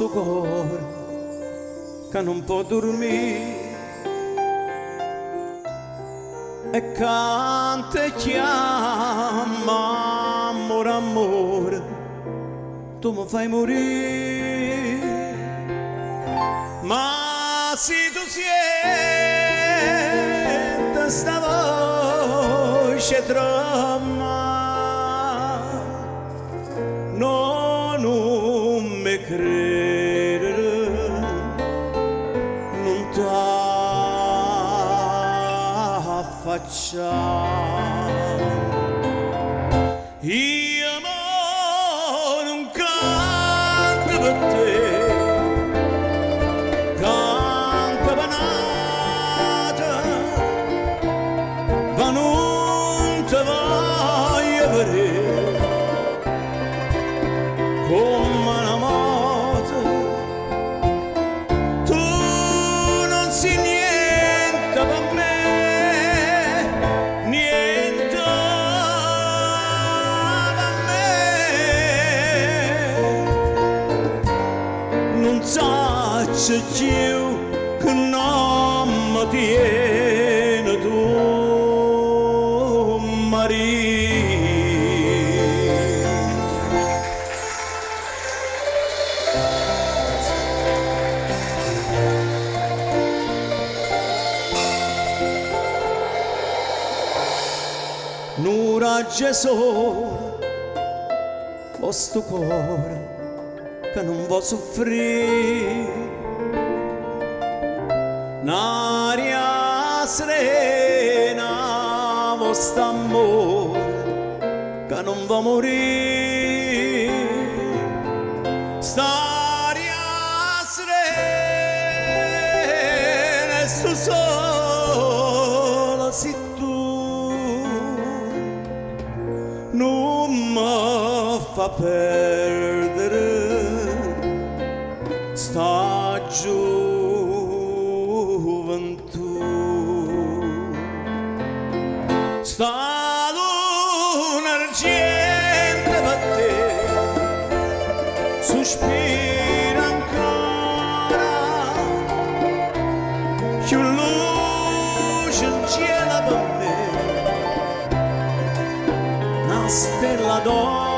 sto cuore che non può dormire e canta e chiama amore, amore, tu mi fai morire. Ma se tu senti sta voce trema, no, non mi credere, non t'affacciare. Io non canto per te, canto per nata, ma non ti voglio vedere come una moto. Tu non sei niente per me, niente per me. Non saccio più che non mi tiene tu, Maria. Un raggio sole, questo cuore che non vuol soffrire, un'aria serena, questo amore che non va morire, st'aria serena e sto solo se tu non mi fa perdere sta gioventù, sta luna argente per te sospira ancora, più luce in cielo per me, una stella d'oro.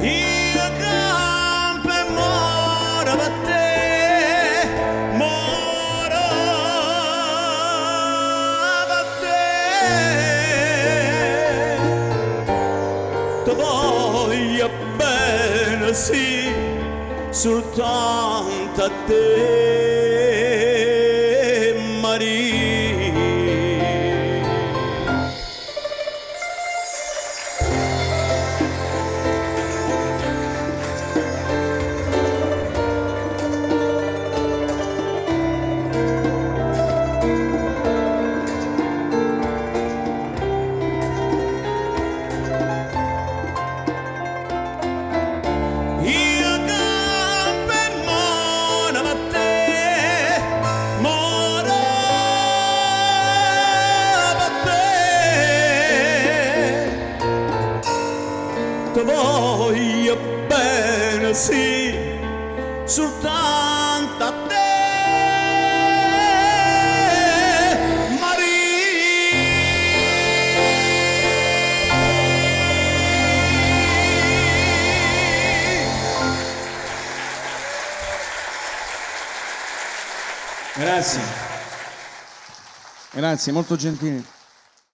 Io campo e moro per te, moro per te. Ti voglio bene, sì, soltanto a te, Maria. Ti voglio bene, sì, soltanto a te, Maria. Grazie. Grazie, molto gentile.